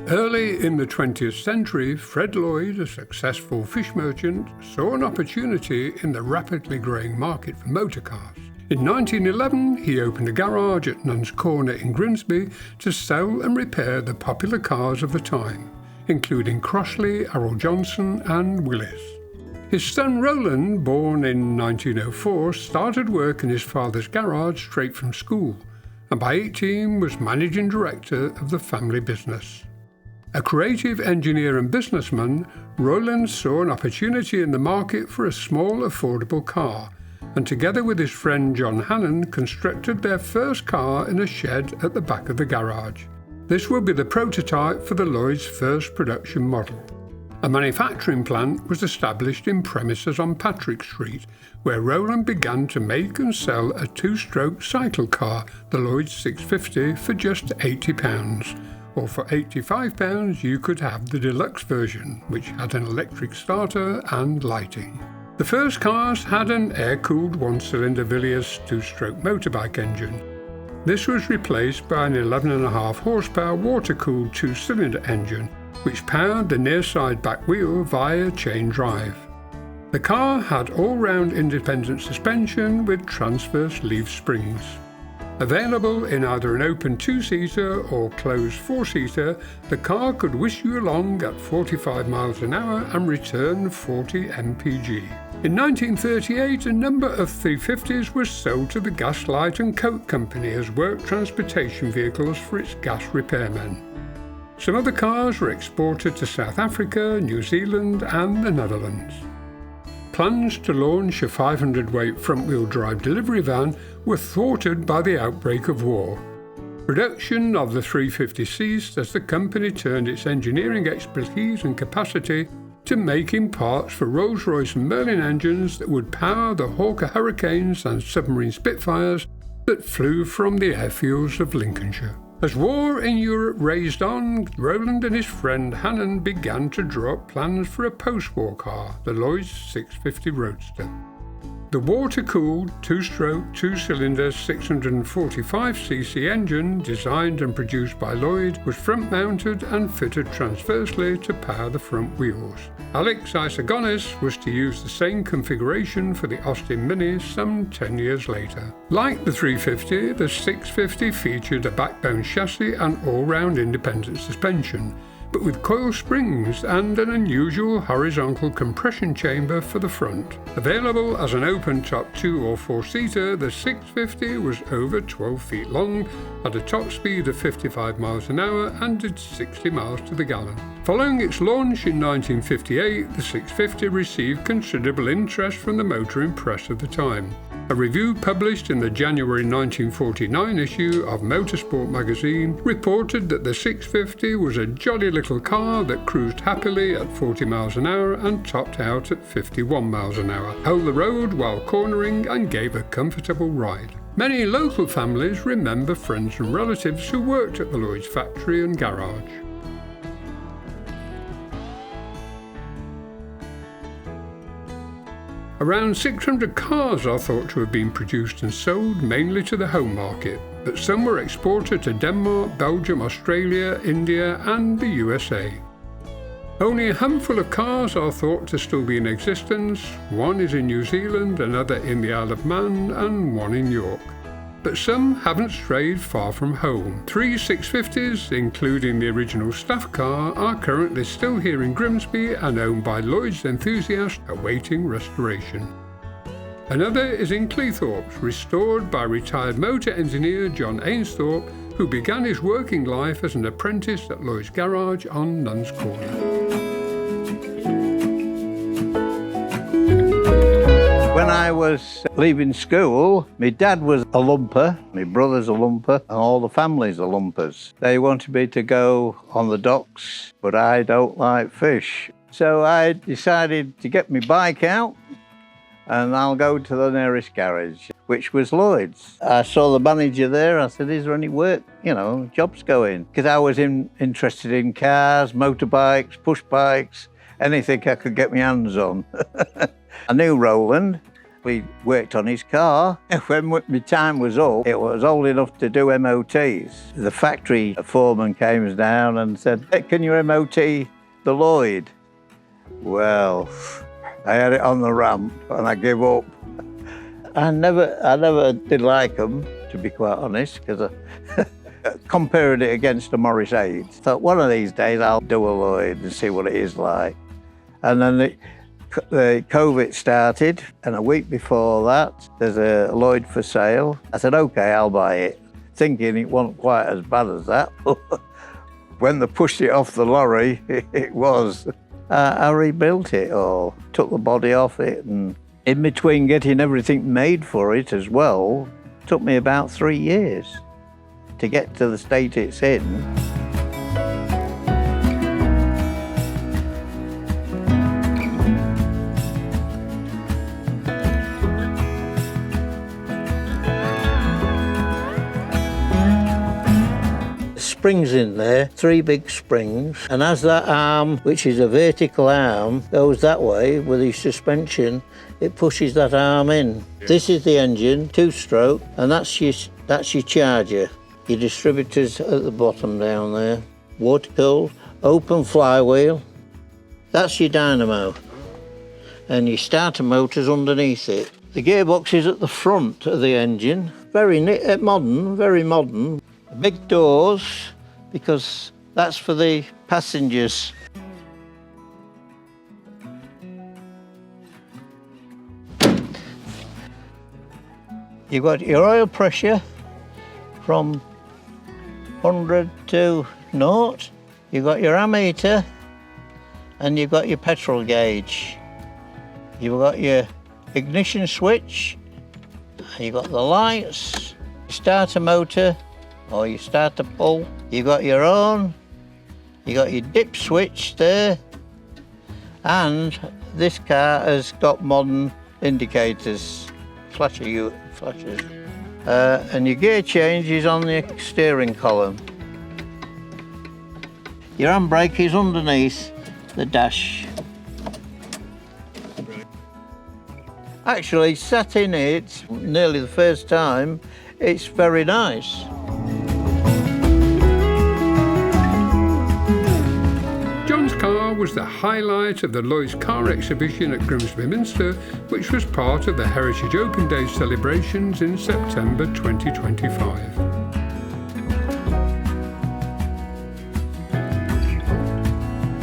Early in the 20th century, Fred Lloyd, a successful fish merchant, saw an opportunity in the rapidly growing market for motor cars. In 1911, he opened a garage at Nuns Corner in Grimsby to sell and repair the popular cars of the time, including Crossley, Arroll Johnson and Willis. His son Roland, born in 1904, started work in his father's garage straight from school, and by 18 was managing director of the family business. A creative engineer and businessman, Roland saw an opportunity in the market for a small, affordable car, and together with his friend John Hannon constructed their first car in a shed at the back of the garage. This would be the prototype for the Lloyd's first production model. A manufacturing plant was established in premises on Patrick Street, where Roland began to make and sell a two-stroke cycle car, the Lloyd's 650, for just £80. Or for £85 you could have the deluxe version, which had an electric starter and lighting. The first cars had an air-cooled one-cylinder Villiers two-stroke motorbike engine. This was replaced by an 11.5 horsepower water-cooled two-cylinder engine, which powered the near-side back wheel via chain drive. The car had all-round independent suspension with transverse leaf springs. Available in either an open two-seater or closed four-seater, the car could whisk you along at 45 miles an hour and return 40 mpg. In 1938, a number of 350s were sold to the Gas Light and Coke Company as work transportation vehicles for its gas repairmen. Some other cars were exported to South Africa, New Zealand and the Netherlands. Plans to launch a 500-weight front-wheel drive delivery van were thwarted by the outbreak of war. Production of the 350 ceased as the company turned its engineering expertise and capacity to making parts for Rolls-Royce and Merlin engines that would power the Hawker Hurricanes and submarine Spitfires that flew from the airfields of Lincolnshire. As war in Europe raged on, Roland and his friend Hannon began to draw up plans for a post-war car, the Lloyd's 650 Roadster. The water-cooled, two-stroke, two-cylinder 645cc engine, designed and produced by Lloyd, was front-mounted and fitted transversely to power the front wheels. Alex Isogonis was to use the same configuration for the Austin Mini some 10 years later. Like the 350, the 650 featured a backbone chassis and all-round independent suspension, but with coil springs and an unusual horizontal compression chamber for the front. Available as an open-top 2 or 4-seater, the 650 was over 12 feet long, had a top speed of 55 miles an hour and did 60 miles to the gallon. Following its launch in 1958, the 650 received considerable interest from the motoring press of the time. A review published in the January 1949 issue of Motorsport magazine reported that the 650 was a jolly little car that cruised happily at 40 miles an hour and topped out at 51 miles an hour, held the road while cornering and gave a comfortable ride. Many local families remember friends and relatives who worked at the Lloyd's factory and garage. Around 600 cars are thought to have been produced and sold mainly to the home market, but some were exported to Denmark, Belgium, Australia, India and the USA. Only a handful of cars are thought to still be in existence. One is in New Zealand, another in the Isle of Man and one in York. But some haven't strayed far from home. 3 650s, including the original staff car, are currently still here in Grimsby and owned by Lloyd's enthusiasts awaiting restoration. Another is in Cleethorpes, restored by retired motor engineer John Ainsthorpe, who began his working life as an apprentice at Lloyd's garage on Nuns Corner. When I was leaving school, my dad was a lumper, my brother's a lumper, and all the family's are lumpers. They wanted me to go on the docks, but I don't like fish. So I decided to get my bike out and I'll go to the nearest garage, which was Lloyd's. I saw the manager there. I said, is there any work, jobs going? Because I was interested in cars, motorbikes, push bikes, anything I could get my hands on. I knew Roland, We worked on his car. When my time was up, it was old enough to do MOTs. The factory foreman came down and said, "Hey, can you MOT the Lloyd?" Well, I had it on the ramp and I gave up. I never did like them, to be quite honest, because I compared it against a Morris 8. Thought one of these days I'll do a Lloyd and see what it is like. And then the COVID started, and a week before that, there's a Lloyd for sale. I said, okay, I'll buy it, thinking it wasn't quite as bad as that. When they pushed it off the lorry, it was. I rebuilt it all, took the body off it, and in between getting everything made for it as well, took me about 3 years to get to the state it's in. Springs in there, 3 big springs, and as that arm, which is a vertical arm, goes that way with the suspension, it pushes that arm in. This is the engine, 2-stroke, and that's your charger. Your distributors at the bottom down there. Water-cooled, open flywheel. That's your dynamo. And your starter motor's underneath it. The gearbox is at the front of the engine. Very modern, very modern. Big doors, because that's for the passengers. You've got your oil pressure from 100 to 0. You've got your ammeter, and you've got your petrol gauge. You've got your ignition switch, you've got the lights, starter motor, or you start to pull. You got your own, you got your dip switch there, and this car has got modern indicators, flashes. And your gear change is on the steering column. Your handbrake is underneath the dash. Actually, sat in it nearly the first time, it's very nice. John's car was the highlight of the Lloyd's Car exhibition at Grimsby Minster, which was part of the Heritage Open Day celebrations in September 2025.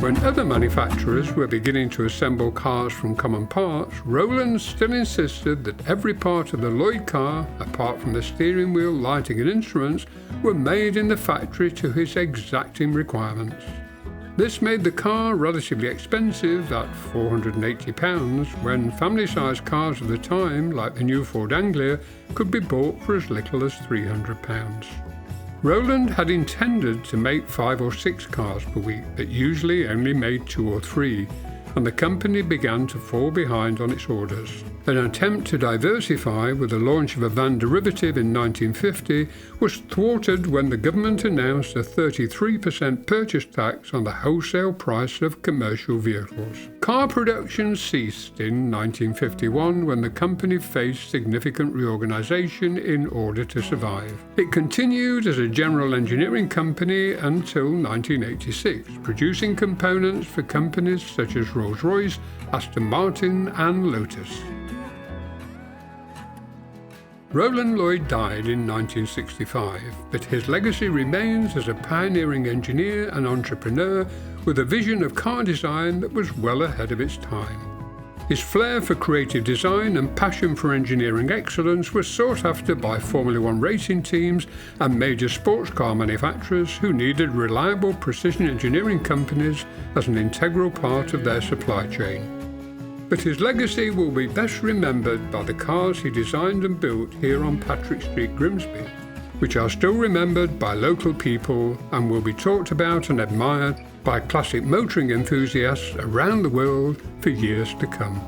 When other manufacturers were beginning to assemble cars from common parts, Rowland still insisted that every part of the Lloyd car, apart from the steering wheel, lighting and instruments, were made in the factory to his exacting requirements. This made the car relatively expensive at £480, when family-sized cars of the time, like the new Ford Anglia, could be bought for as little as £300. Rowland had intended to make 5 or 6 cars per week, but usually only made 2 or 3, and the company began to fall behind on its orders. An attempt to diversify with the launch of a van derivative in 1950 was thwarted when the government announced a 33% purchase tax on the wholesale price of commercial vehicles. Car production ceased in 1951 when the company faced significant reorganisation in order to survive. It continued as a general engineering company until 1986, producing components for companies such as Rolls-Royce, Aston Martin and Lotus. Rowland Lloyd died in 1965, but his legacy remains as a pioneering engineer and entrepreneur with a vision of car design that was well ahead of its time. His flair for creative design and passion for engineering excellence was sought after by Formula One racing teams and major sports car manufacturers who needed reliable precision engineering companies as an integral part of their supply chain. But his legacy will be best remembered by the cars he designed and built here on Patrick Street, Grimsby, which are still remembered by local people and will be talked about and admired by classic motoring enthusiasts around the world for years to come.